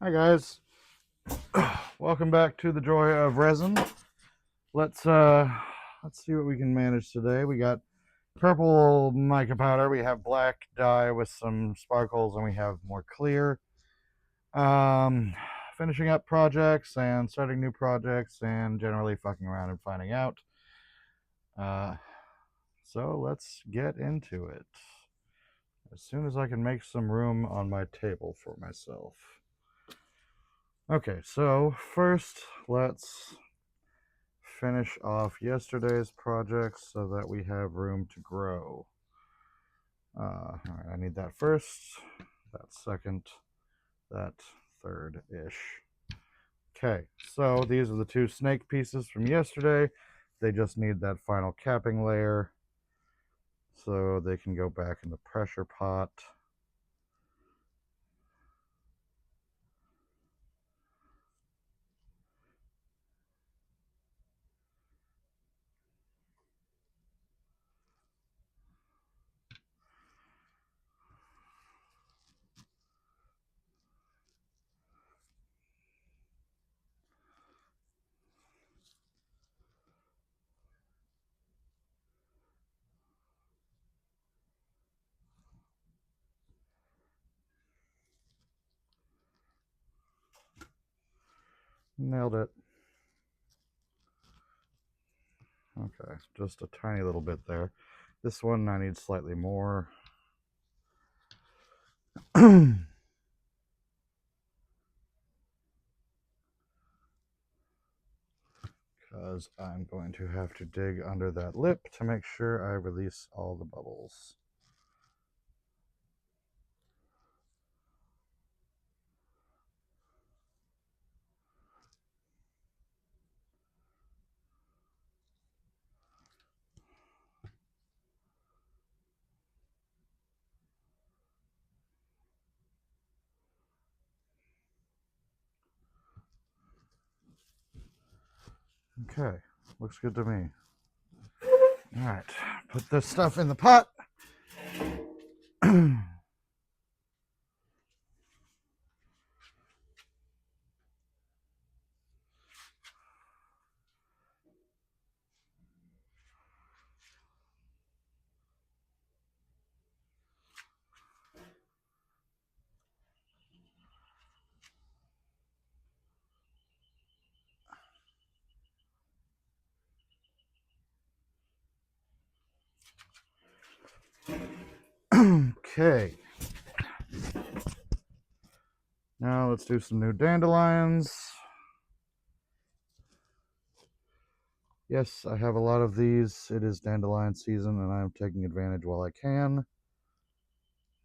Hi guys, welcome back to the joy of resin. Let's see what we can manage today. We got purple mica powder, we have black dye with some sparkles, and we have more clear. Um, Finishing up projects and starting new projects, and generally fucking around and finding out. Uh, so let's get into it as soon as I can make some room on my table for myself. Okay, so first let's finish off yesterday's projects so that we have room to grow. All right, I need that first, that second, that third-ish. Okay, so these are the two snake pieces from yesterday. They just need that final capping layer so they can go back in the pressure pot. Nailed it. Okay, just a tiny little bit there. This one I need slightly more. Because I'm going to have to dig under that lip to make sure I release all the bubbles. Okay, looks good to me. All right, put this stuff in the pot. Okay, now let's do some new dandelions. Yes, I have a lot of these. It is dandelion season, and I'm taking advantage while I can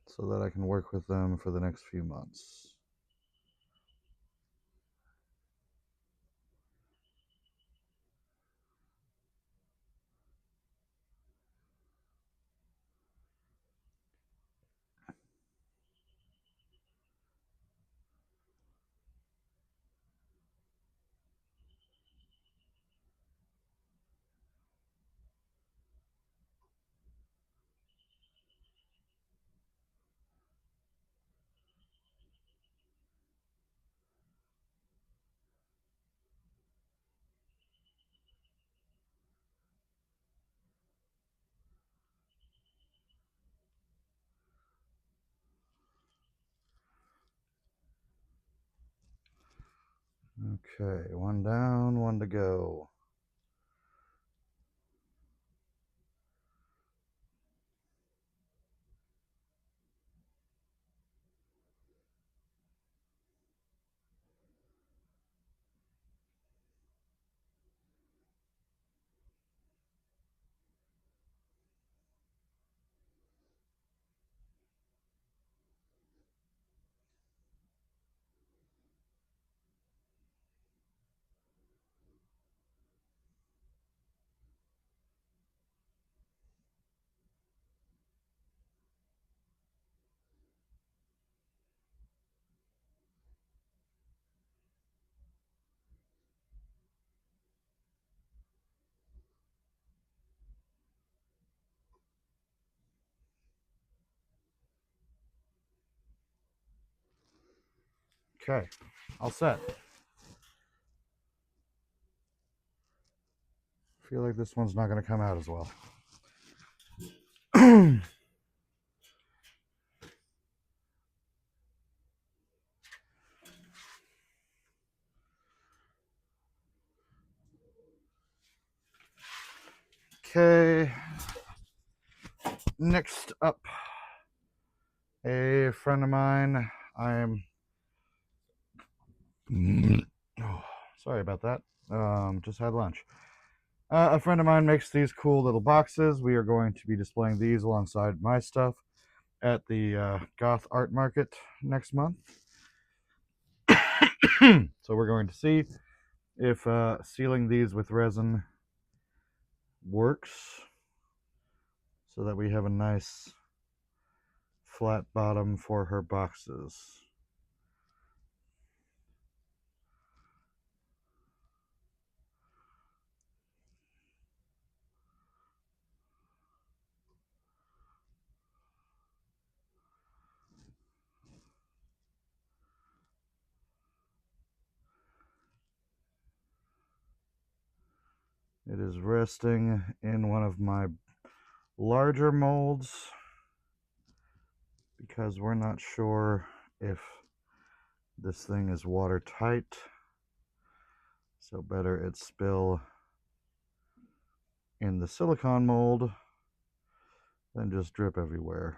so that I can work with them for the next few months. Okay, one down, one to go. Okay, all set. Feel like this one's not going to come out as well. Okay, next up, a friend of mine. Oh, sorry about that. Just had lunch. A friend of mine makes these cool little boxes. We are going to be displaying these alongside my stuff at the Goth Art Market next month. So we're going to see if sealing these with resin works so that we have a nice flat bottom for her boxes. It is resting in one of my larger molds because we're not sure if this thing is watertight, so better it spill in the silicone mold than just drip everywhere.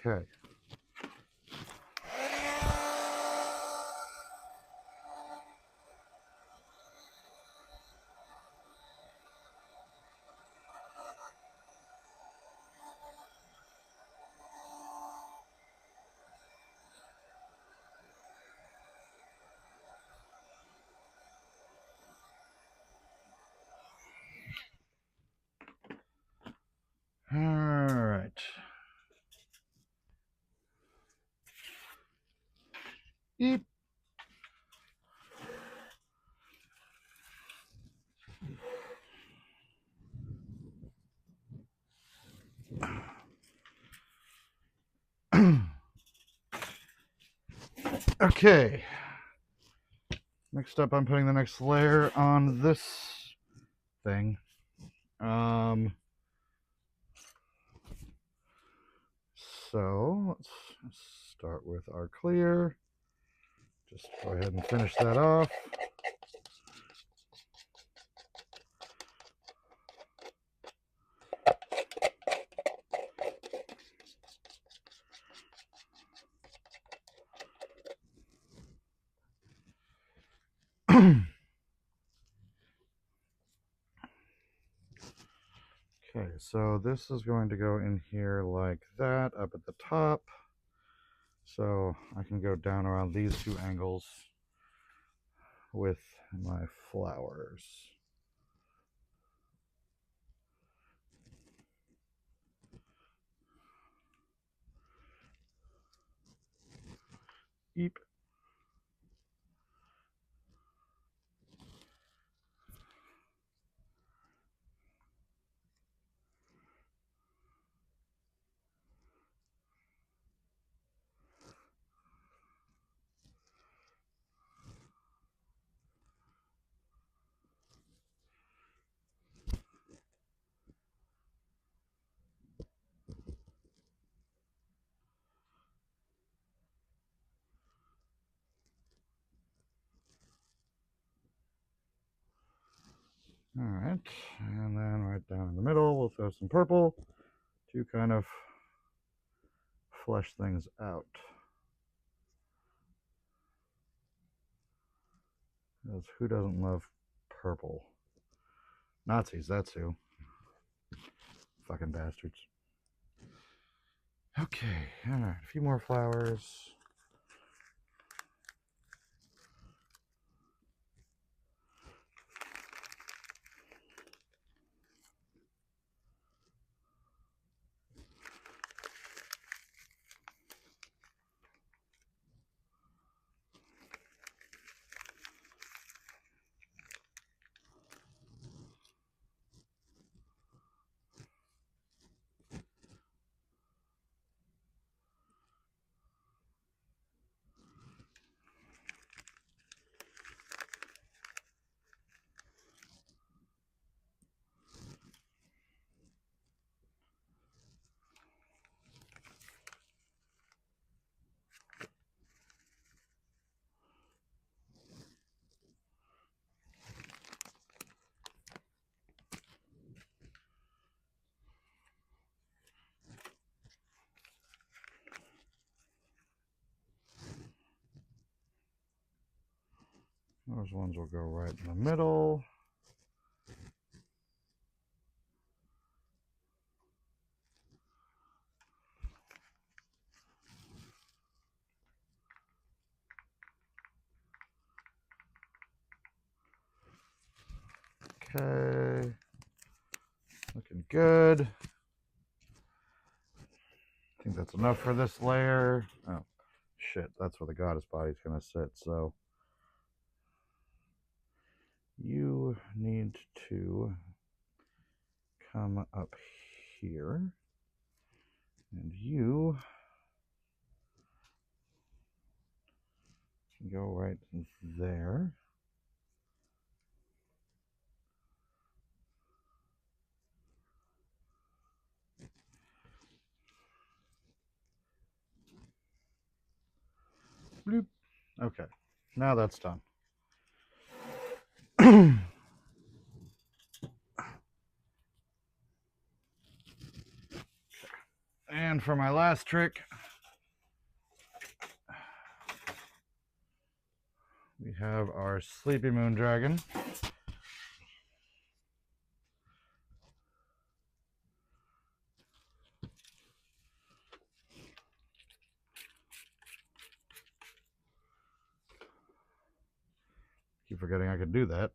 Okay. All right. Eep. Okay. Next up, I'm putting the next layer on this thing. So let's start with our clear. Just go ahead and finish that off. Okay, so this is going to go in here like that, up at the top. So I can go down around these two angles with my flowers. Eep. All right, and then right down in the middle, we'll throw some purple to kind of flesh things out. Because who doesn't love purple? Nazis, that's who. Fucking bastards. Okay, alright, a few more flowers. Those ones will go right in the middle. Okay. Looking good. I think that's enough for this layer. Oh, shit. That's where the goddess body's going to sit. So you need to come up here. And you can go right there. Bloop. Okay, now that's done. And for my last trick, we have our Sleepy Moon Dragon. Keep forgetting I could do that.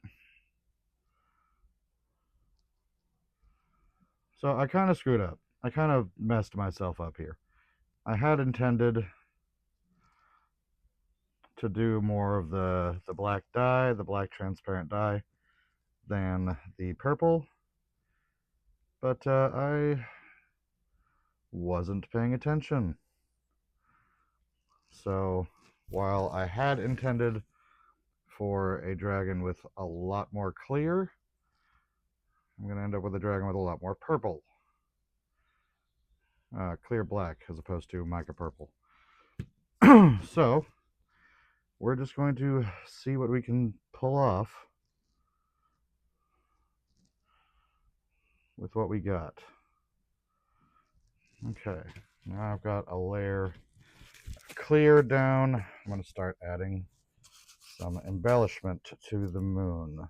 So I kind of screwed up. I kind of messed myself up here. I had intended to do more of the black dye, the black transparent dye, than the purple, but I wasn't paying attention. So while I had intended for a dragon with a lot more clear, I'm going to end up with a dragon with a lot more purple. Clear black as opposed to mica purple. So we're just going to see what we can pull off with what we got. Okay, now I've got a layer clear down. I'm going to start adding some embellishment to the moon.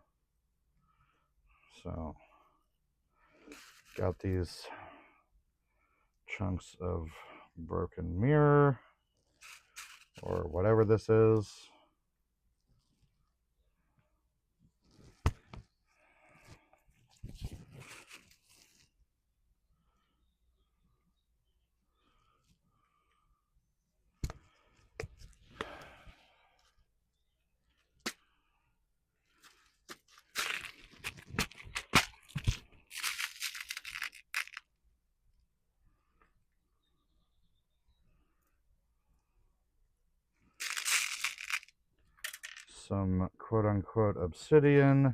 So got these chunks of broken mirror or whatever this is. Some quote-unquote obsidian.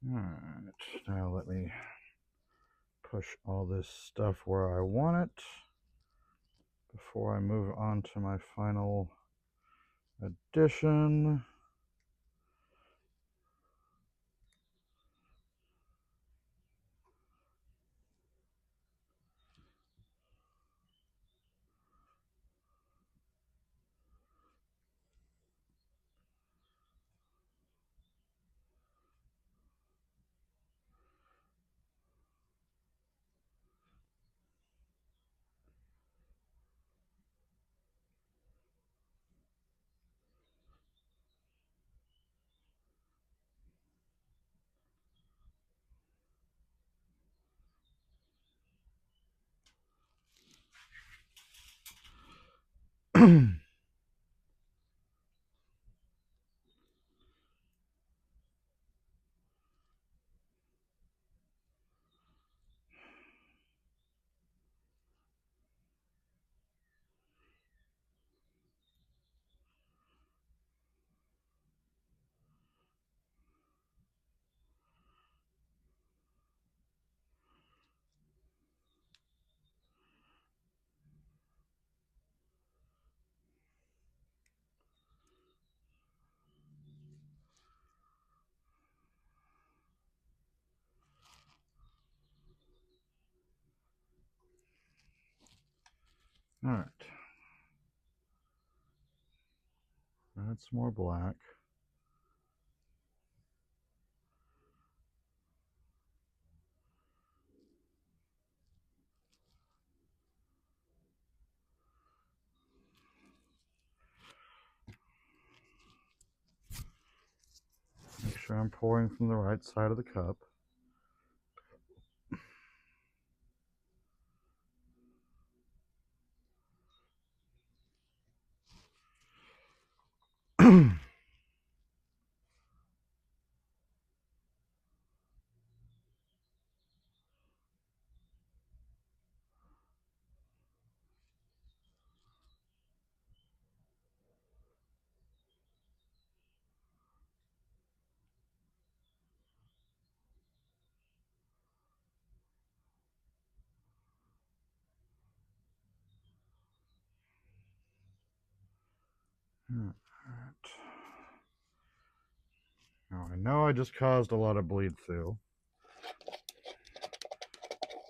Alright, now let me push all this stuff where I want it before I move on to my final addition. All right, that's more black. Make sure I'm pouring from the right side of the cup. All right. Now I know I just caused a lot of bleed through,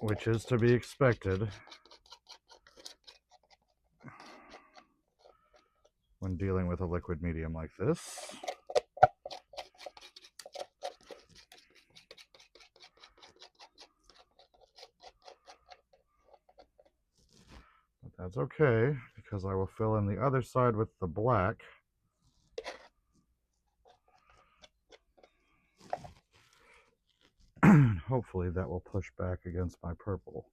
which is to be expected when dealing with a liquid medium like this. But that's okay, because I will fill in the other side with the black. Hopefully that will push back against my purple.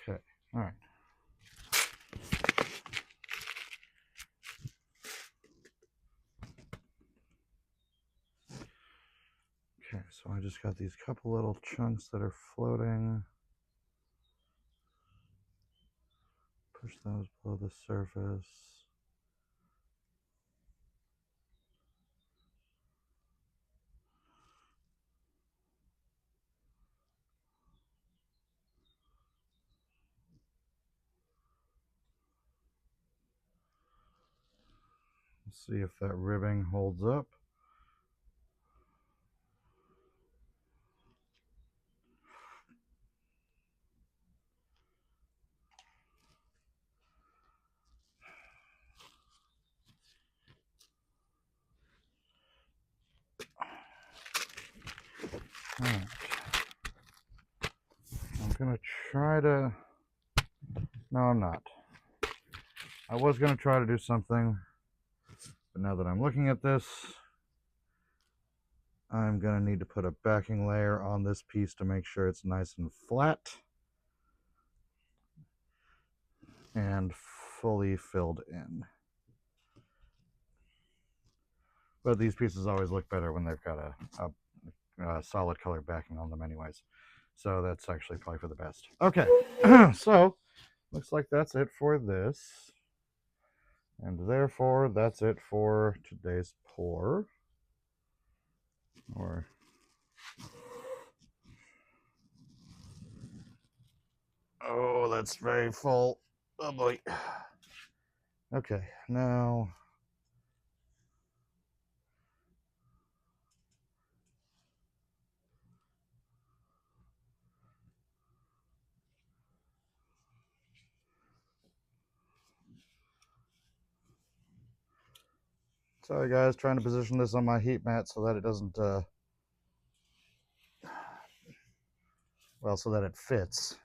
Okay, all right. Okay, so I just got these couple little chunks that are floating. Push those below the surface. See if that ribbing holds up. All right. I'm gonna try to, no, I'm not. I was gonna try to do something, but now that I'm looking at this, I'm gonna need to put a backing layer on this piece to make sure it's nice and flat and fully filled in. But these pieces always look better when they've got a solid color backing on them anyways. So that's actually probably for the best. Okay, so looks like that's it for this. And therefore, that's it for today's pour. Or oh, that's very full. Oh boy. Okay, now sorry guys, trying to position this on my heat mat so that it doesn't well, so that it fits.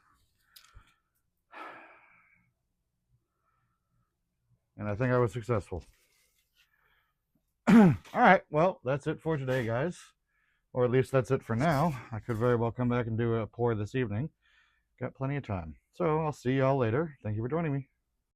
And I think I was successful. All right, well, that's it for today, guys. Or at least that's it for now. I could very well come back and do a pour this evening. Got plenty of time. So I'll see y'all later. Thank you for joining me.